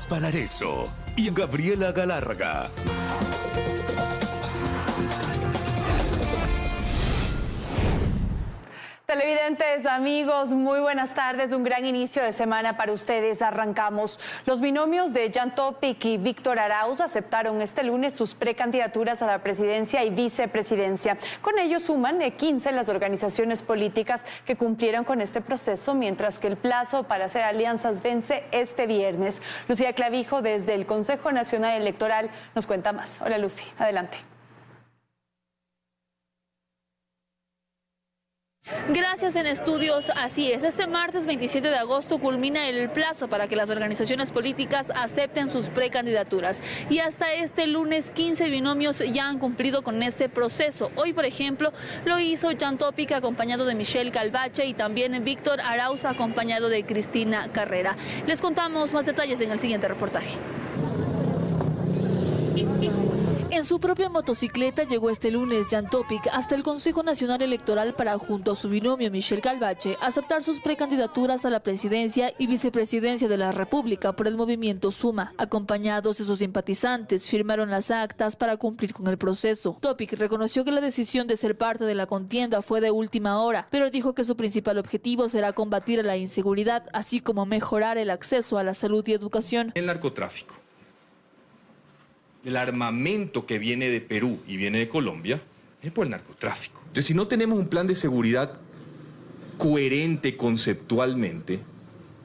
Tomás Palareso y Gabriela Galárraga. Televidentes, amigos, muy buenas tardes. Un gran inicio de semana para ustedes. Arrancamos. Los binomios de Jan Topic y Víctor Arauz aceptaron este lunes sus precandidaturas a la presidencia y vicepresidencia. Con ello suman 15 las organizaciones políticas que cumplieron con este proceso, mientras que el plazo para hacer alianzas vence este viernes. Lucía Clavijo, desde el Consejo Nacional Electoral, nos cuenta más. Hola, Lucy, adelante. Gracias en estudios, así es. Este martes 27 de agosto culmina el plazo para que las organizaciones políticas acepten sus precandidaturas. Y hasta este lunes 15 binomios ya han cumplido con este proceso. Hoy, por ejemplo, lo hizo Jan Topic acompañado de Michelle Calvache y también Víctor Arauz acompañado de Cristina Carrera. Les contamos más detalles en el siguiente reportaje. En su propia motocicleta llegó este lunes Jan Topic hasta el Consejo Nacional Electoral para, junto a su binomio Michelle Calvache, aceptar sus precandidaturas a la presidencia y vicepresidencia de la República por el movimiento Suma. Acompañados de sus simpatizantes, firmaron las actas para cumplir con el proceso. Topic reconoció que la decisión de ser parte de la contienda fue de última hora, pero dijo que su principal objetivo será combatir la inseguridad, así como mejorar el acceso a la salud y educación. El narcotráfico. El armamento que viene de Perú y viene de Colombia es por el narcotráfico. Entonces, si no tenemos un plan de seguridad coherente conceptualmente,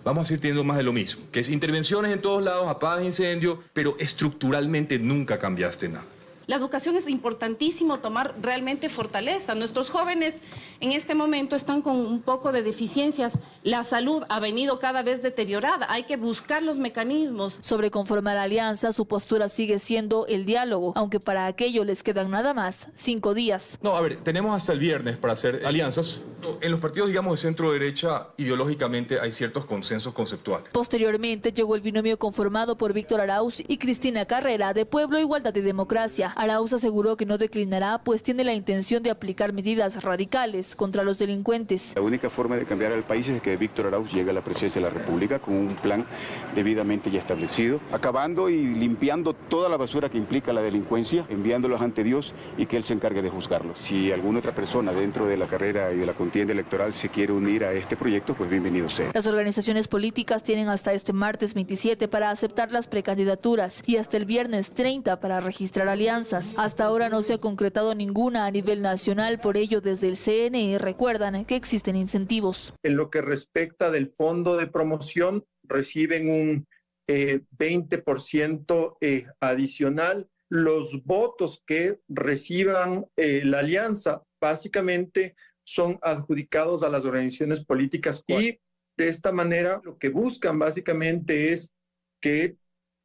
vamos a seguir teniendo más de lo mismo, que es intervenciones en todos lados, apagas de incendio, pero estructuralmente nunca cambiaste nada. La educación es importantísimo tomar realmente fortaleza. Nuestros jóvenes en este momento están con un poco de deficiencias. La salud ha venido cada vez deteriorada. Hay que buscar los mecanismos. Sobre conformar alianzas, su postura sigue siendo el diálogo, aunque para aquello les quedan nada más 5 días. No, a ver, tenemos hasta el viernes para hacer alianzas. En los partidos, digamos, de centro-derecha, ideológicamente hay ciertos consensos conceptuales. Posteriormente llegó el binomio conformado por Víctor Arauz y Cristina Carrera, de Pueblo, Igualdad y Democracia. Arauz aseguró que no declinará, pues tiene la intención de aplicar medidas radicales contra los delincuentes. La única forma de cambiar al país es que Víctor Arauz llegue a la presidencia de la República con un plan debidamente ya establecido, acabando y limpiando toda la basura que implica la delincuencia, enviándolos ante Dios y que Él se encargue de juzgarlos. Si alguna otra persona dentro de la carrera y de la contienda electoral se quiere unir a este proyecto, pues bienvenido sea. Las organizaciones políticas tienen hasta este martes 27 para aceptar las precandidaturas y hasta el viernes 30 para registrar alianzas. Hasta ahora no se ha concretado ninguna a nivel nacional, por ello desde el CNE recuerdan que existen incentivos. En lo que respecta del fondo de promoción, reciben un 20% adicional. Los votos que reciban la alianza básicamente son adjudicados a las organizaciones políticas y de esta manera lo que buscan básicamente es que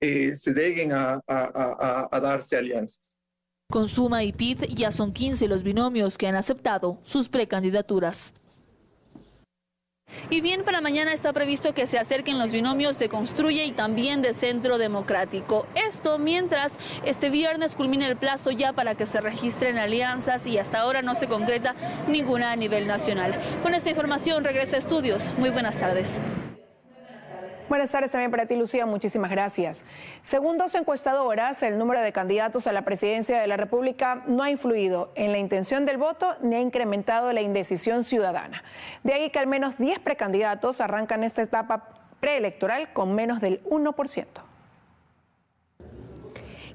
se lleguen a darse alianzas. Con Suma y PID ya son 15 los binomios que han aceptado sus precandidaturas. Y bien, para mañana está previsto que se acerquen los binomios de Construye y también de Centro Democrático. Esto mientras este viernes culmina el plazo ya para que se registren alianzas y hasta ahora no se concreta ninguna a nivel nacional. Con esta información regreso a estudios. Muy buenas tardes. Buenas tardes también para ti, Lucía. Muchísimas gracias. Según 2 encuestadoras, el número de candidatos a la presidencia de la República no ha influido en la intención del voto ni ha incrementado la indecisión ciudadana. De ahí que al menos 10 precandidatos arrancan esta etapa preelectoral con menos del 1%.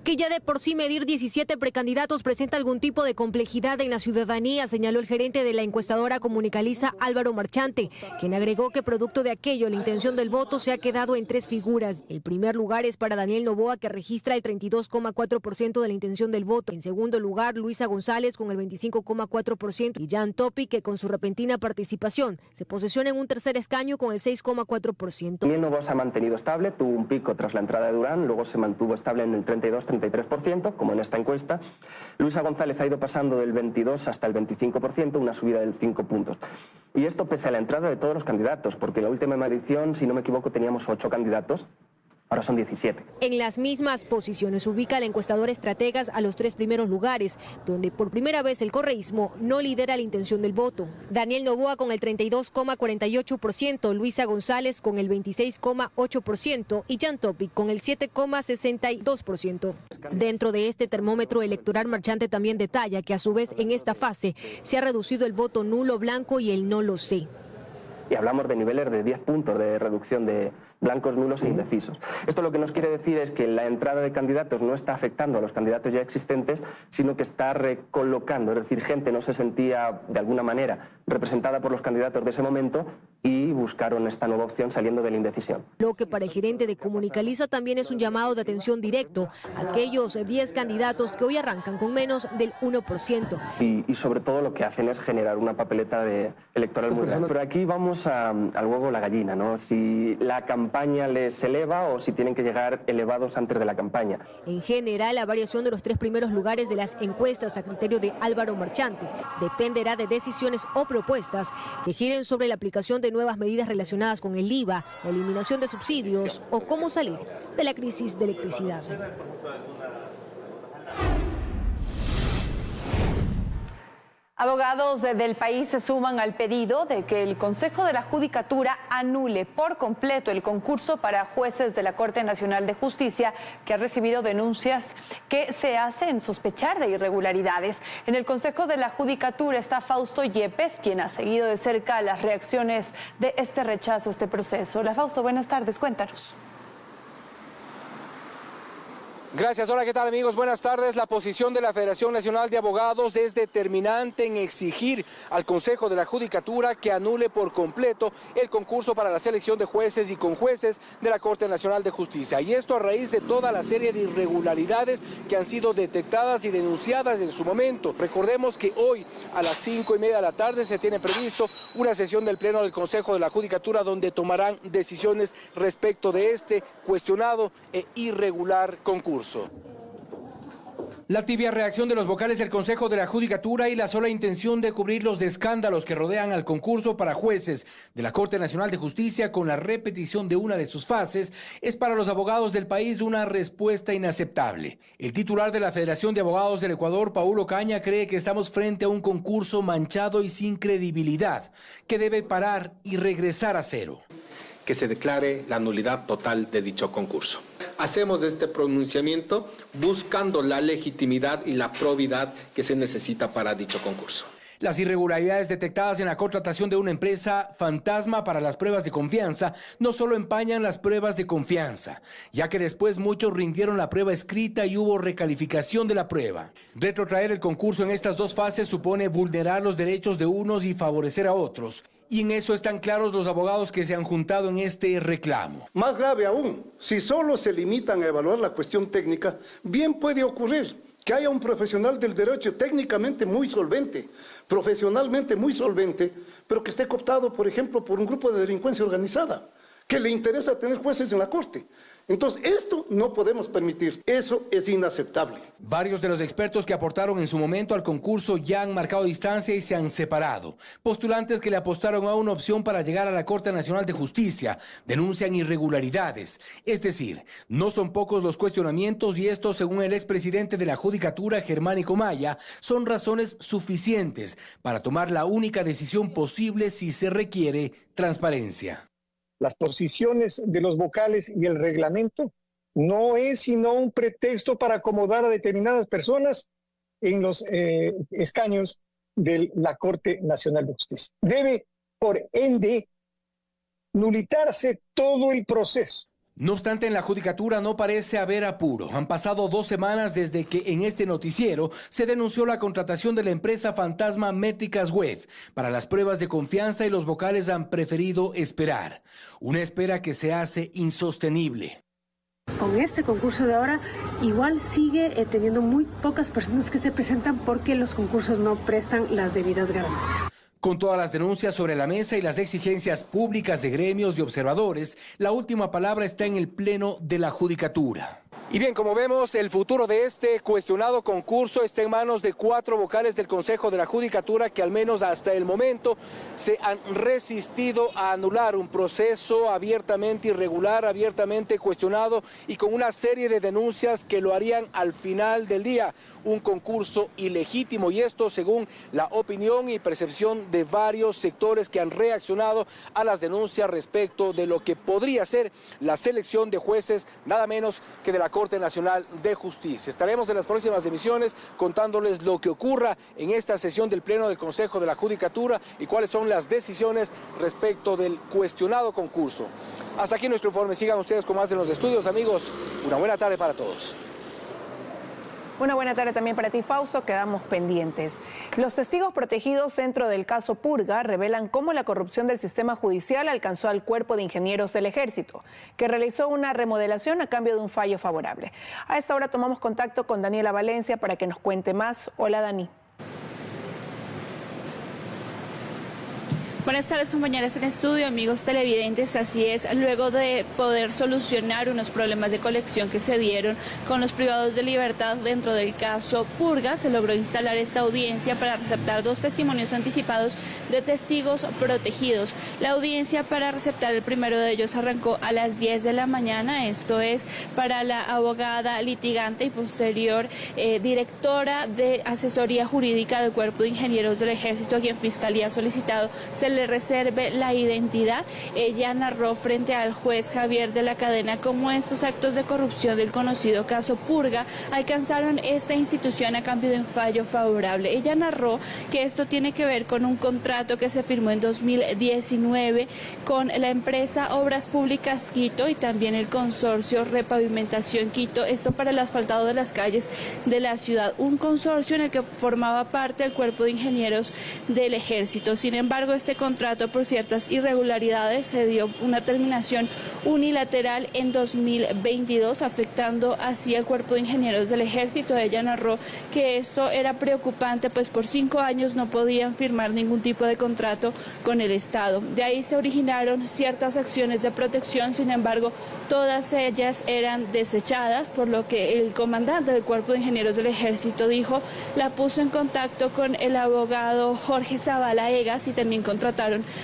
Que ya de por sí medir 17 precandidatos presenta algún tipo de complejidad en la ciudadanía, señaló el gerente de la encuestadora Comunicaliza, Álvaro Marchante, quien agregó que producto de aquello la intención del voto se ha quedado en 3 figuras. El primer lugar es para Daniel Noboa, que registra el 32,4% de la intención del voto. En segundo lugar, Luisa González con el 25,4% y Jan Topic, que con su repentina participación se posiciona en un tercer escaño con el 6,4%. Daniel Noboa se ha mantenido estable, tuvo un pico tras la entrada de Durán, luego se mantuvo estable en el 33%, como en esta encuesta. Luisa González ha ido pasando del 22 hasta el 25%, una subida de 5 puntos. Y esto pese a la entrada de todos los candidatos, porque en la última edición, si no me equivoco, teníamos 8 candidatos ahora son 17. En las mismas posiciones ubica la encuestadora Estrategas a los 3 primeros lugares, donde por primera vez el correísmo no lidera la intención del voto. Daniel Noboa con el 32,48%, Luisa González con el 26,8% y Jan Topic con el 7,62%. Dentro de este termómetro electoral, Marchante también detalla que a su vez en esta fase se ha reducido el voto nulo, blanco y el no lo sé. Y hablamos de niveles de 10 puntos de reducción de blancos, nulos e indecisos. Esto lo que nos quiere decir es que la entrada de candidatos no está afectando a los candidatos ya existentes, sino que está recolocando, es decir, gente no se sentía de alguna manera representada por los candidatos de ese momento y buscaron esta nueva opción saliendo de la indecisión. Lo que para el gerente de Comunicaliza también es un llamado de atención directo a aquellos 10 candidatos que hoy arrancan con menos del 1%. Y sobre todo lo que hacen es generar una papeleta electoral muy grande. Pero aquí vamos al huevo o la gallina, ¿no? Si la campaña les eleva o si tienen que llegar elevados antes de la campaña. En general, la variación de los 3 primeros lugares de las encuestas a criterio de Álvaro Marchante dependerá de decisiones o propuestas que giren sobre la aplicación de nuevas medidas relacionadas con el IVA, la eliminación de subsidios o cómo salir de la crisis de electricidad. Abogados del país se suman al pedido de que el Consejo de la Judicatura anule por completo el concurso para jueces de la Corte Nacional de Justicia, que ha recibido denuncias que se hacen sospechar de irregularidades. En el Consejo de la Judicatura está Fausto Yepes, quien ha seguido de cerca las reacciones de este rechazo a este proceso. Hola Fausto, buenas tardes, cuéntanos. Gracias. Hola, ¿qué tal amigos? Buenas tardes. La posición de la Federación Nacional de Abogados es determinante en exigir al Consejo de la Judicatura que anule por completo el concurso para la selección de jueces y conjueces de la Corte Nacional de Justicia. Y esto a raíz de toda la serie de irregularidades que han sido detectadas y denunciadas en su momento. Recordemos que hoy a las 5:30 de la tarde se tiene previsto una sesión del Pleno del Consejo de la Judicatura donde tomarán decisiones respecto de este cuestionado e irregular concurso. La tibia reacción de los vocales del Consejo de la Judicatura y la sola intención de cubrir los escándalos que rodean al concurso para jueces de la Corte Nacional de Justicia con la repetición de una de sus fases es para los abogados del país una respuesta inaceptable. El titular de la Federación de Abogados del Ecuador, Paulo Caña, cree que estamos frente a un concurso manchado y sin credibilidad, que debe parar y regresar a cero. Que se declare la nulidad total de dicho concurso. Hacemos este pronunciamiento buscando la legitimidad y la probidad que se necesita para dicho concurso. Las irregularidades detectadas en la contratación de una empresa fantasma para las pruebas de confianza no solo empañan las pruebas de confianza, ya que después muchos rindieron la prueba escrita y hubo recalificación de la prueba. Retrotraer el concurso en estas dos fases supone vulnerar los derechos de unos y favorecer a otros. Y en eso están claros los abogados que se han juntado en este reclamo. Más grave aún, si solo se limitan a evaluar la cuestión técnica, bien puede ocurrir que haya un profesional del derecho técnicamente muy solvente, profesionalmente muy solvente, pero que esté cooptado, por ejemplo, por un grupo de delincuencia organizada, que le interesa tener jueces en la Corte. Entonces, esto no podemos permitir. Eso es inaceptable. Varios de los expertos que aportaron en su momento al concurso ya han marcado distancia y se han separado. Postulantes que le apostaron a una opción para llegar a la Corte Nacional de Justicia denuncian irregularidades. Es decir, no son pocos los cuestionamientos y estos, según el expresidente de la Judicatura, Germánico Maya, son razones suficientes para tomar la única decisión posible si se requiere transparencia. Las posiciones de los vocales y el reglamento no es sino un pretexto para acomodar a determinadas personas en los escaños de la Corte Nacional de Justicia. Debe, por ende, nulitarse todo el proceso. No obstante, en la Judicatura no parece haber apuro. Han pasado 2 semanas desde que en este noticiero se denunció la contratación de la empresa fantasma Métricas Web para las pruebas de confianza y los vocales han preferido esperar. Una espera que se hace insostenible. Con este concurso de ahora, igual sigue teniendo muy pocas personas que se presentan porque los concursos no prestan las debidas garantías. Con todas las denuncias sobre la mesa y las exigencias públicas de gremios y observadores, la última palabra está en el Pleno de la Judicatura. Y bien, como vemos, el futuro de este cuestionado concurso está en manos de 4 vocales del Consejo de la Judicatura que al menos hasta el momento se han resistido a anular un proceso abiertamente irregular, abiertamente cuestionado y con una serie de denuncias que lo harían al final del día un concurso ilegítimo, y esto según la opinión y percepción de varios sectores que han reaccionado a las denuncias respecto de lo que podría ser la selección de jueces, nada menos que de la Corte Nacional de Justicia. Estaremos en las próximas emisiones contándoles lo que ocurra en esta sesión del Pleno del Consejo de la Judicatura y cuáles son las decisiones respecto del cuestionado concurso. Hasta aquí nuestro informe. Sigan ustedes con más de los estudios, amigos. Una buena tarde para todos. Una buena tarde también para ti, Fausto. Quedamos pendientes. Los testigos protegidos dentro del caso Purga revelan cómo la corrupción del sistema judicial alcanzó al Cuerpo de Ingenieros del Ejército, que realizó una remodelación a cambio de un fallo favorable. A esta hora tomamos contacto con Daniela Valencia para que nos cuente más. Hola, Dani. Buenas tardes, compañeras en estudio, amigos televidentes. Así es, luego de poder solucionar unos problemas de colección que se dieron con los privados de libertad dentro del caso Purga, se logró instalar esta audiencia para receptar 2 testimonios anticipados de testigos protegidos. La audiencia para receptar el primero de ellos arrancó a las 10 de la mañana, esto es para la abogada litigante y posterior directora de asesoría jurídica del Cuerpo de Ingenieros del Ejército, a quien Fiscalía ha solicitado se le reserve la identidad. Ella narró frente al juez Javier de la Cadena cómo estos actos de corrupción del conocido caso Purga alcanzaron esta institución a cambio de un fallo favorable. Ella narró que esto tiene que ver con un contrato que se firmó en 2019 con la empresa Obras Públicas Quito y también el consorcio Repavimentación Quito, esto para el asfaltado de las calles de la ciudad, un consorcio en el que formaba parte el Cuerpo de Ingenieros del Ejército. Sin embargo, este contrato, por ciertas irregularidades, se dio una terminación unilateral en 2022, afectando así al Cuerpo de Ingenieros del Ejército. Ella narró que esto era preocupante, pues por 5 años no podían firmar ningún tipo de contrato con el Estado. De ahí se originaron ciertas acciones de protección, sin embargo, todas ellas eran desechadas, por lo que el comandante del Cuerpo de Ingenieros del Ejército dijo, la puso en contacto con el abogado Jorge Zavala Egas y también contrataron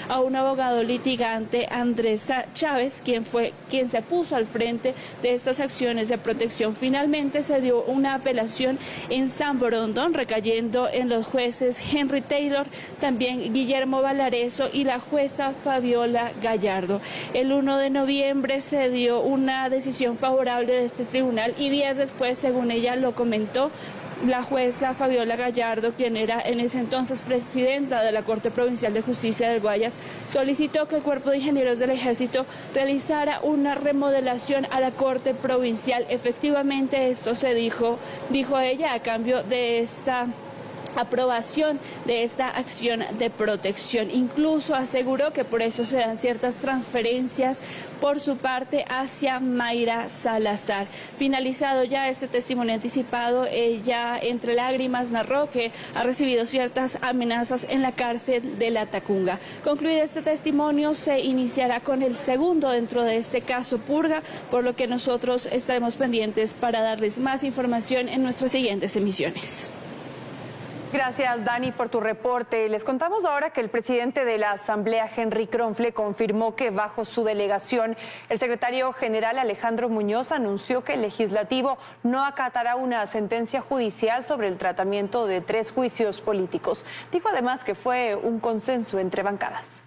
a un abogado litigante, Andrés Chávez, quien se puso al frente de estas acciones de protección. Finalmente se dio una apelación en San Borondón, recayendo en los jueces Henry Taylor, también Guillermo Valareso y la jueza Fabiola Gallardo. El 1 de noviembre se dio una decisión favorable de este tribunal y días después, según ella lo comentó, la jueza Fabiola Gallardo, quien era en ese entonces presidenta de la Corte Provincial de Justicia del Guayas, solicitó que el Cuerpo de Ingenieros del Ejército realizara una remodelación a la Corte Provincial. Efectivamente, esto se dijo ella, a cambio de esta aprobación de esta acción de protección. Incluso aseguró que por eso se dan ciertas transferencias por su parte hacia Mayra Salazar. Finalizado ya este testimonio anticipado, ella entre lágrimas narró que ha recibido ciertas amenazas en la cárcel de La Tacunga. Concluido este testimonio, se iniciará con el segundo dentro de este caso Purga, por lo que nosotros estaremos pendientes para darles más información en nuestras siguientes emisiones. Gracias, Dani, por tu reporte. Les contamos ahora que el presidente de la Asamblea, Henry Kronfle, confirmó que bajo su delegación, el secretario general Alejandro Muñoz anunció que el legislativo no acatará una sentencia judicial sobre el tratamiento de 3 juicios políticos. Dijo además que fue un consenso entre bancadas.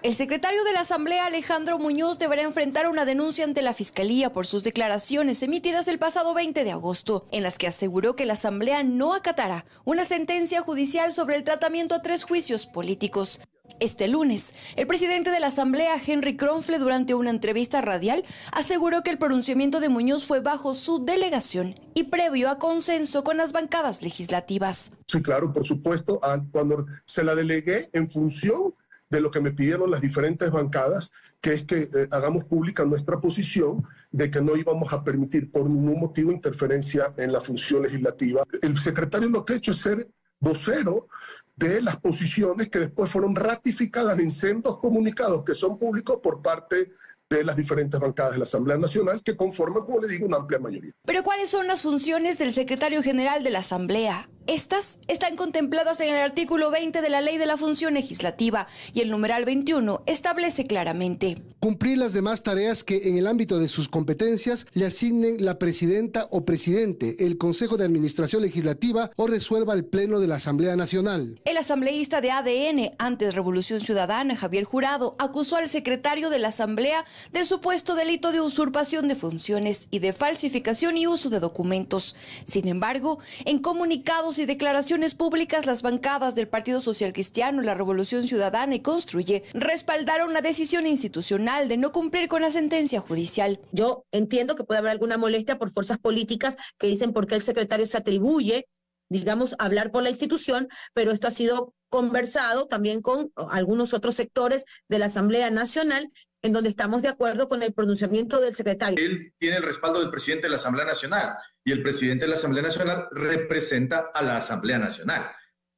El secretario de la Asamblea, Alejandro Muñoz, deberá enfrentar una denuncia ante la Fiscalía por sus declaraciones emitidas el pasado 20 de agosto, en las que aseguró que la Asamblea no acatará una sentencia judicial sobre el tratamiento a 3 juicios políticos. Este lunes, el presidente de la Asamblea, Henry Kronfle, durante una entrevista radial, aseguró que el pronunciamiento de Muñoz fue bajo su delegación y previo a consenso con las bancadas legislativas. Sí, claro, por supuesto, cuando se la delegué en función de lo que me pidieron las diferentes bancadas, que es que hagamos pública nuestra posición de que no íbamos a permitir por ningún motivo interferencia en la función legislativa. El secretario lo que ha hecho es ser vocero de las posiciones que después fueron ratificadas en sendos comunicados que son públicos por parte de las diferentes bancadas de la Asamblea Nacional que conforman, como le digo, una amplia mayoría. Pero ¿cuáles son las funciones del secretario general de la Asamblea? Estas están contempladas en el artículo 20 de la Ley de la Función Legislativa y el numeral 21 establece claramente: cumplir las demás tareas que en el ámbito de sus competencias le asignen la presidenta o presidente, el Consejo de Administración Legislativa o resuelva el Pleno de la Asamblea Nacional. El asambleísta de ADN, antes Revolución Ciudadana, Javier Jurado, acusó al secretario de la Asamblea del supuesto delito de usurpación de funciones y de falsificación y uso de documentos. Sin embargo, en comunicados y declaraciones públicas, las bancadas del Partido Social Cristiano, la Revolución Ciudadana y Construye respaldaron la decisión institucional de no cumplir con la sentencia judicial. Yo entiendo que puede haber alguna molestia por fuerzas políticas que dicen por qué el secretario se atribuye, digamos, hablar por la institución, pero esto ha sido conversado también con algunos otros sectores de la Asamblea Nacional, en donde estamos de acuerdo con el pronunciamiento del secretario. Él tiene el respaldo del presidente de la Asamblea Nacional y el presidente de la Asamblea Nacional representa a la Asamblea Nacional,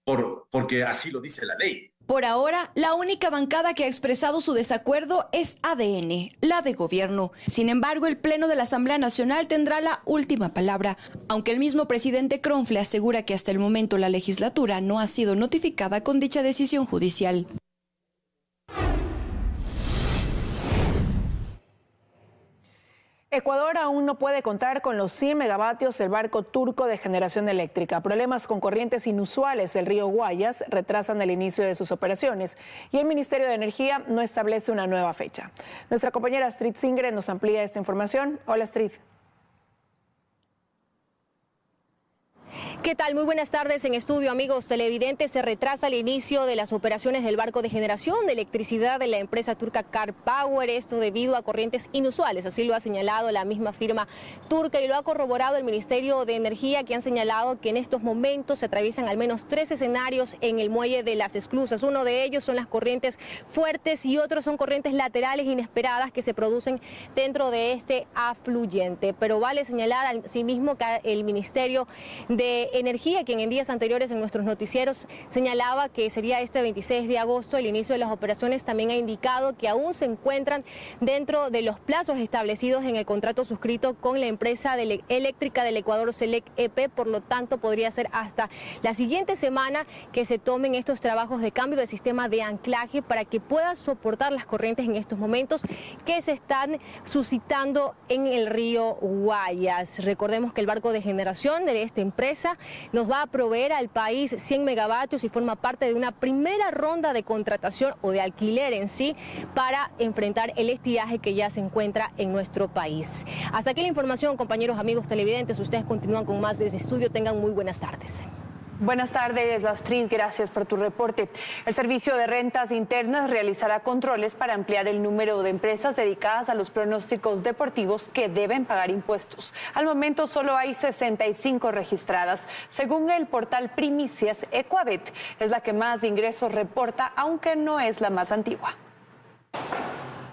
porque así lo dice la ley. Por ahora, la única bancada que ha expresado su desacuerdo es ADN, la de gobierno. Sin embargo, el Pleno de la Asamblea Nacional tendrá la última palabra, aunque el mismo presidente Kronfle asegura que hasta el momento la legislatura no ha sido notificada con dicha decisión judicial. Ecuador aún no puede contar con los 100 megavatios del barco turco de generación eléctrica. Problemas con corrientes inusuales del río Guayas retrasan el inicio de sus operaciones y el Ministerio de Energía no establece una nueva fecha. Nuestra compañera Astrid Singren nos amplía esta información. Hola, Astrid. ¿Qué tal? Muy buenas tardes en estudio, amigos televidentes. Se retrasa el inicio de las operaciones del barco de generación de electricidad de la empresa turca Car Power, esto debido a corrientes inusuales, así lo ha señalado la misma firma turca y lo ha corroborado el Ministerio de Energía, que han señalado que en estos momentos se atraviesan al menos 3 escenarios en el muelle de las esclusas. Uno de ellos son las corrientes fuertes y otros son corrientes laterales inesperadas que se producen dentro de este afluyente. Pero vale señalar asimismo que el Ministerio de Energía, quien en días anteriores en nuestros noticieros señalaba que sería este 26 de agosto el inicio de las operaciones, también ha indicado que aún se encuentran dentro de los plazos establecidos en el contrato suscrito con la empresa eléctrica del Ecuador, Selec EP. Por lo tanto, podría ser hasta la siguiente semana que se tomen estos trabajos de cambio de sistema de anclaje para que pueda soportar las corrientes en estos momentos que se están suscitando en el río Guayas. Recordemos que el barco de generación de esta empresa nos va a proveer al país 100 megavatios y forma parte de una primera ronda de contratación o de alquiler en sí para enfrentar el estiaje que ya se encuentra en nuestro país. Hasta aquí la información, compañeros, amigos televidentes. Ustedes continúan con más desde estudio. Tengan muy buenas tardes. Buenas tardes, Astrid. Gracias por tu reporte. El Servicio de Rentas Internas realizará controles para ampliar el número de empresas dedicadas a los pronósticos deportivos que deben pagar impuestos. Al momento solo hay 65 registradas. Según el portal Primicias, Ecuabet es la que más ingresos reporta, aunque no es la más antigua.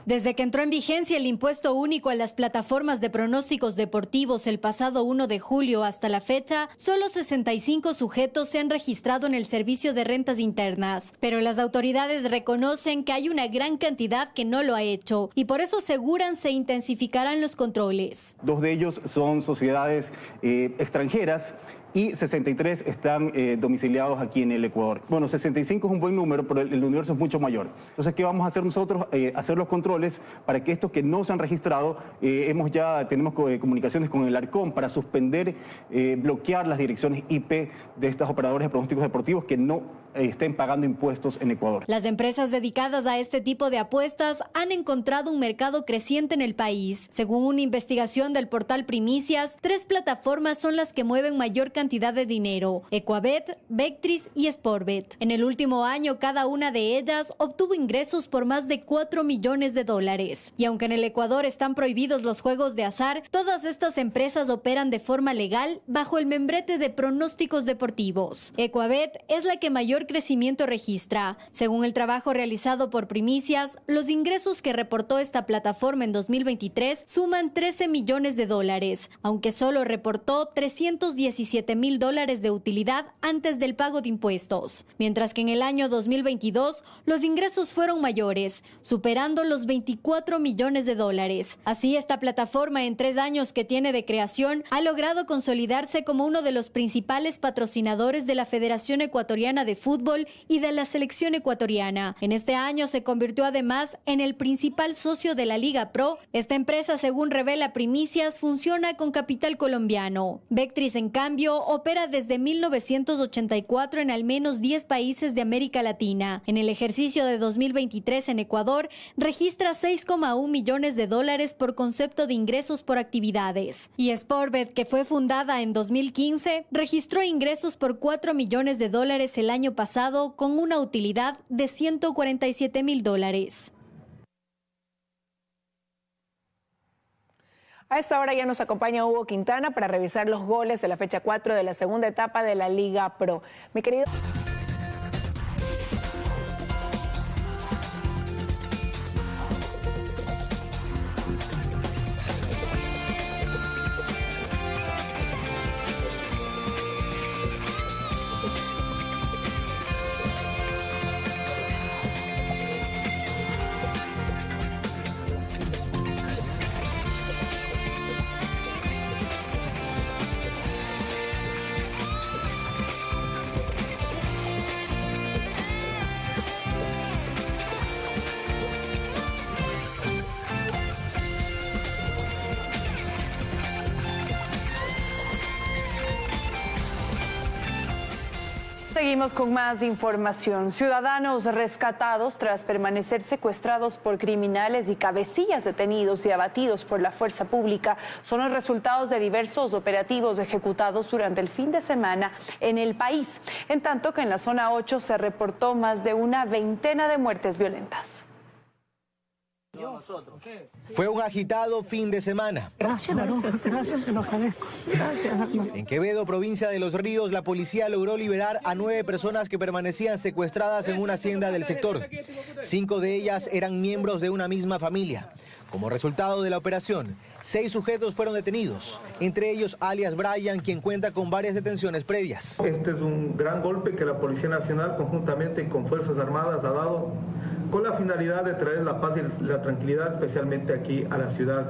Desde que entró en vigencia el impuesto único a las plataformas de pronósticos deportivos el pasado 1 de julio hasta la fecha, solo 65 sujetos se han registrado en el Servicio de Rentas Internas. Pero las autoridades reconocen que hay una gran cantidad que no lo ha hecho y por eso aseguran se intensificarán los controles. 2 de ellos son sociedades extranjeras y 63 están domiciliados aquí en el Ecuador. Bueno, 65 es un buen número, pero el universo es mucho mayor. Entonces, ¿qué vamos a hacer nosotros? Hacer los controles para que estos que no se han registrado, tenemos comunicaciones con el ARCOM para suspender, bloquear las direcciones IP de estas operadoras de pronósticos deportivos que no estén pagando impuestos en Ecuador. Las empresas dedicadas a este tipo de apuestas han encontrado un mercado creciente en el país. Según una investigación del portal Primicias, 3 plataformas son las que mueven mayor cantidad de dinero: Ecuabet, Vectris y Sportbet. En el último año, cada una de ellas obtuvo ingresos por más de $4 millones. Y aunque en el Ecuador están prohibidos los juegos de azar, todas estas empresas operan de forma legal bajo el membrete de pronósticos deportivos. Ecuabet es la que mayor mayor crecimiento registra. Según el trabajo realizado por Primicias, los ingresos que reportó esta plataforma en 2023 suman $13 millones, aunque solo reportó $317,000 de utilidad antes del pago de impuestos, mientras que en el año 2022 los ingresos fueron mayores, superando los $24 millones. Así, esta plataforma en 3 años que tiene de creación ha logrado consolidarse como uno de los principales patrocinadores de la Federación Ecuatoriana de Fútbol y de la selección ecuatoriana. En este año se convirtió además en el principal socio de la Liga Pro. Esta empresa, según revela Primicias, funciona con capital colombiano. Vectris, en cambio, opera desde 1984 en al menos 10 países de América Latina. En el ejercicio de 2023 en Ecuador registra $6,1 millones por concepto de ingresos por actividades. Y Sportbet, que fue fundada en 2015, registró ingresos por $4 millones el año pasado con una utilidad de $147,000. A esta hora ya nos acompaña Hugo Quintana para revisar los goles de la fecha 4 de la segunda etapa de la Liga Pro. Mi querido... Seguimos con más información. Ciudadanos rescatados tras permanecer secuestrados por criminales y cabecillas detenidos y abatidos por la fuerza pública son los resultados de diversos operativos ejecutados durante el fin de semana en el país, en tanto que en la zona 8 se reportó más de una veintena de muertes violentas. Fue un agitado fin de semana. Gracias, se lo agradezco. Gracias. En Quevedo, provincia de Los Ríos, la policía logró liberar a 9 personas que permanecían secuestradas en una hacienda del sector. 5 de ellas eran miembros de una misma familia. Como resultado de la operación, 6 sujetos fueron detenidos, entre ellos alias Brian, quien cuenta con varias detenciones previas. Este es un gran golpe que la Policía Nacional, conjuntamente con Fuerzas Armadas, ha dado con la finalidad de traer la paz y la tranquilidad, especialmente aquí a la ciudad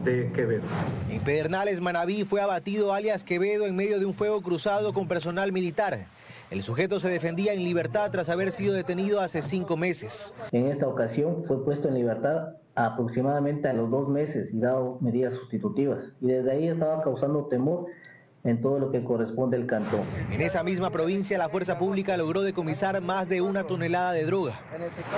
de Quevedo. En Pedernales, Manabí, fue abatido alias Quevedo en medio de un fuego cruzado con personal militar. El sujeto se defendía en libertad tras haber sido detenido hace 5 meses. En esta ocasión fue puesto en libertad aproximadamente a los 2 meses y dado medidas sustitutivas. Y desde ahí estaba causando temor en todo lo que corresponde al cantón. En esa misma provincia, la fuerza pública logró decomisar más de 1 tonelada de droga.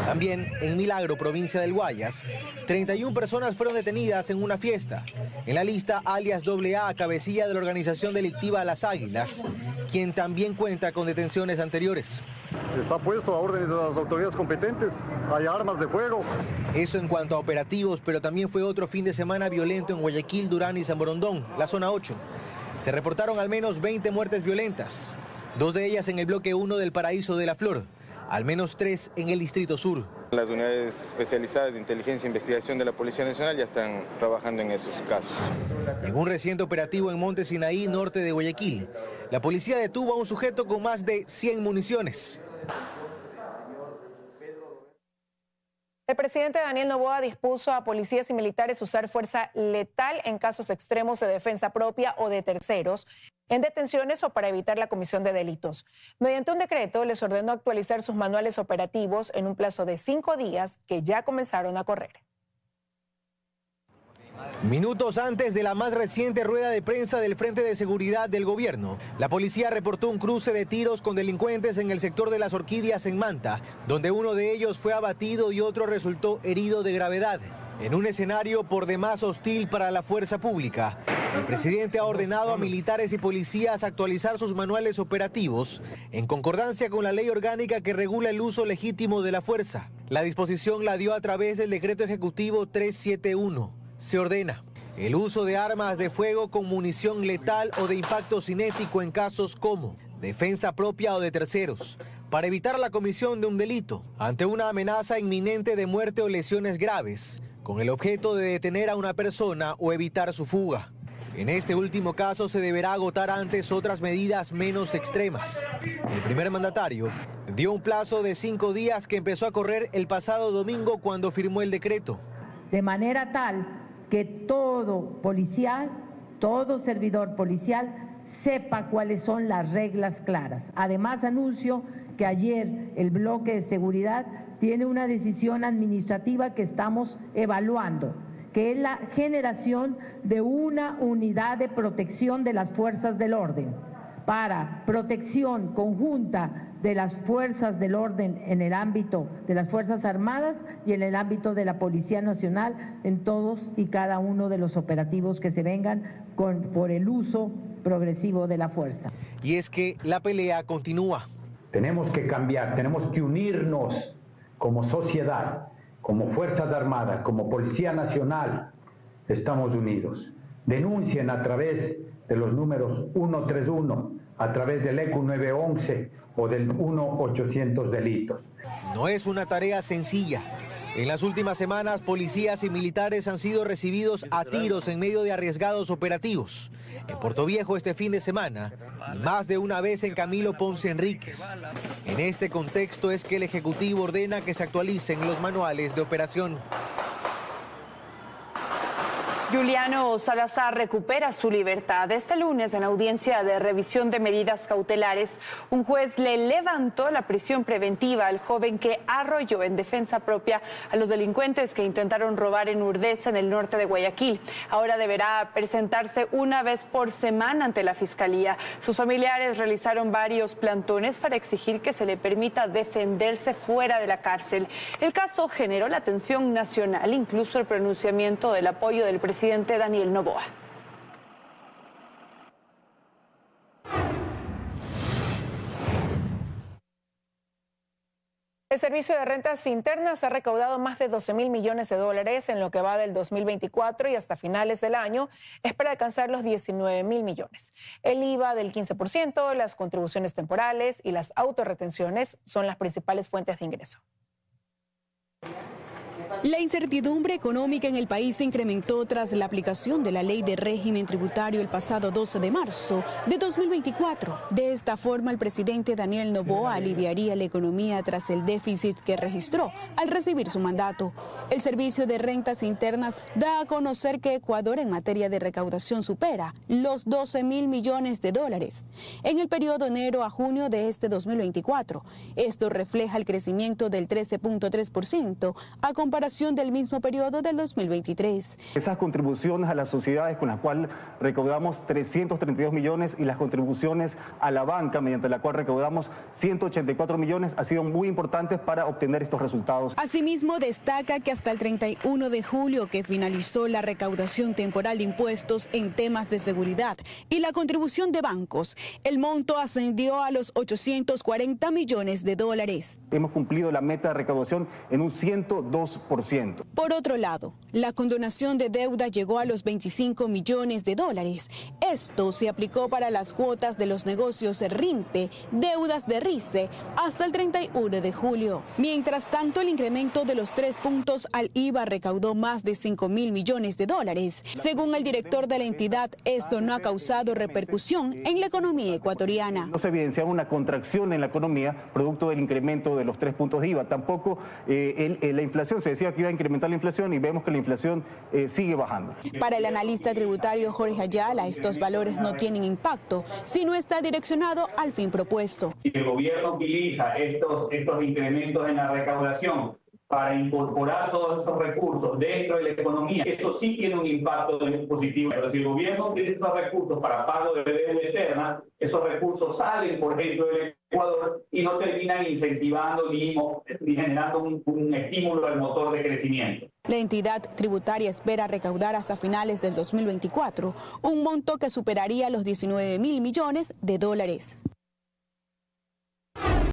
También en Milagro, provincia del Guayas, 31 personas fueron detenidas en una fiesta. En la lista, alias AA, cabecilla de la organización delictiva Las Águilas, quien también cuenta con detenciones anteriores. Está puesto a órdenes de las autoridades competentes, hay armas de fuego. Eso en cuanto a operativos, pero también fue otro fin de semana violento en Guayaquil, Durán y San Borondón, la zona 8. Se reportaron al menos 20 muertes violentas, 2 de ellas en el bloque 1 del Paraíso de la Flor, al menos 3 en el Distrito Sur. Las unidades especializadas de inteligencia e investigación de la Policía Nacional ya están trabajando en esos casos. En un reciente operativo en Monte Sinaí, norte de Guayaquil, la policía detuvo a un sujeto con más de 100 municiones. El presidente Daniel Noboa dispuso a policías y militares usar fuerza letal en casos extremos de defensa propia o de terceros, en detenciones o para evitar la comisión de delitos. Mediante un decreto les ordenó actualizar sus manuales operativos en un plazo de 5 días que ya comenzaron a correr. Minutos antes de la más reciente rueda de prensa del Frente de Seguridad del Gobierno, la policía reportó un cruce de tiros con delincuentes en el sector de Las Orquídeas en Manta, donde uno de ellos fue abatido y otro resultó herido de gravedad. En un escenario por demás hostil para la fuerza pública, el presidente ha ordenado a militares y policías actualizar sus manuales operativos en concordancia con la ley orgánica que regula el uso legítimo de la fuerza. La disposición la dio a través del decreto ejecutivo 371. Se ordena el uso de armas de fuego con munición letal o de impacto cinético en casos como defensa propia o de terceros, para evitar la comisión de un delito ante una amenaza inminente de muerte o lesiones graves, con el objeto de detener a una persona o evitar su fuga. En este último caso se deberá agotar antes otras medidas menos extremas. El primer mandatario dio un plazo de 5 días que empezó a correr el pasado domingo cuando firmó el decreto. De manera tal que todo policial, todo servidor policial sepa cuáles son las reglas claras. Además, anuncio que ayer el bloque de seguridad tiene una decisión administrativa que estamos evaluando, que es la generación de una unidad de protección de las fuerzas del orden, para protección conjunta de las fuerzas del orden en el ámbito de las Fuerzas Armadas y en el ámbito de la Policía Nacional, en todos y cada uno de los operativos que se vengan por el uso progresivo de la fuerza. Y es que la pelea continúa. Tenemos que cambiar, tenemos que unirnos como sociedad, como Fuerzas Armadas, como Policía Nacional. Estamos unidos. Denuncien a través de los números 131, a través del ECU 911 o del 1-800 delitos. No es una tarea sencilla. En las últimas semanas, policías y militares han sido recibidos a tiros en medio de arriesgados operativos. En Portoviejo este fin de semana y más de una vez en Camilo Ponce Enríquez. En este contexto es que el Ejecutivo ordena que se actualicen los manuales de operación. Juliano Salazar recupera su libertad. Este lunes, en audiencia de revisión de medidas cautelares, un juez le levantó la prisión preventiva al joven que arrolló en defensa propia a los delincuentes que intentaron robar en Urdesa, en el norte de Guayaquil. Ahora deberá presentarse una vez por semana ante la Fiscalía. Sus familiares realizaron varios plantones para exigir que se le permita defenderse fuera de la cárcel. El caso generó la atención nacional, incluso el pronunciamiento del apoyo del presidente Daniel Noboa. El Servicio de Rentas Internas ha recaudado más de 12.000 millones de dólares en lo que va del 2024 y hasta finales del año espera alcanzar los 19.000 millones. El IVA del 15%, las contribuciones temporales y las autorretenciones son las principales fuentes de ingreso. La incertidumbre económica en el país se incrementó tras la aplicación de la Ley de Régimen Tributario el pasado 12 de marzo de 2024. De esta forma, el presidente Daniel Noboa aliviaría la economía tras el déficit que registró al recibir su mandato. El Servicio de Rentas Internas da a conocer que Ecuador en materia de recaudación supera los 12.000 millones de dólares en el periodo enero a junio de este 2024. Esto refleja el crecimiento del 13.3% a comparación del mismo periodo del 2023. Esas contribuciones a las sociedades con las cuales recaudamos 332 millones y las contribuciones a la banca mediante la cual recaudamos 184 millones han sido muy importantes para obtener estos resultados. Asimismo, destaca que hasta el 31 de julio, que finalizó la recaudación temporal de impuestos en temas de seguridad y la contribución de bancos, el monto ascendió a los 840 millones de dólares. Hemos cumplido la meta de recaudación en un 102%. Por otro lado, la condonación de deuda llegó a los 25 millones de dólares. Esto se aplicó para las cuotas de los negocios RINPE, deudas de RICE, hasta el 31 de julio. Mientras tanto, el incremento de los 3 puntos al IVA recaudó más de 5.000 millones de dólares. Según el director de la entidad, esto no ha causado repercusión en la economía ecuatoriana. No se evidencia una contracción en la economía producto del incremento de los 3 puntos de IVA. Tampoco la inflación, se decía que iba a incrementar la inflación y vemos que la inflación sigue bajando. Para el analista tributario Jorge Ayala, estos valores no tienen impacto si no está direccionado al fin propuesto. Si el gobierno utiliza estos incrementos en la recaudación para incorporar todos esos recursos dentro de la economía, eso sí tiene un impacto positivo. Pero si el gobierno utiliza esos recursos para pago de deuda externa, esos recursos salen, por ejemplo, del Ecuador y no terminan incentivando ni generando un estímulo al motor de crecimiento. La entidad tributaria espera recaudar hasta finales del 2024 un monto que superaría los 19.000 millones de dólares.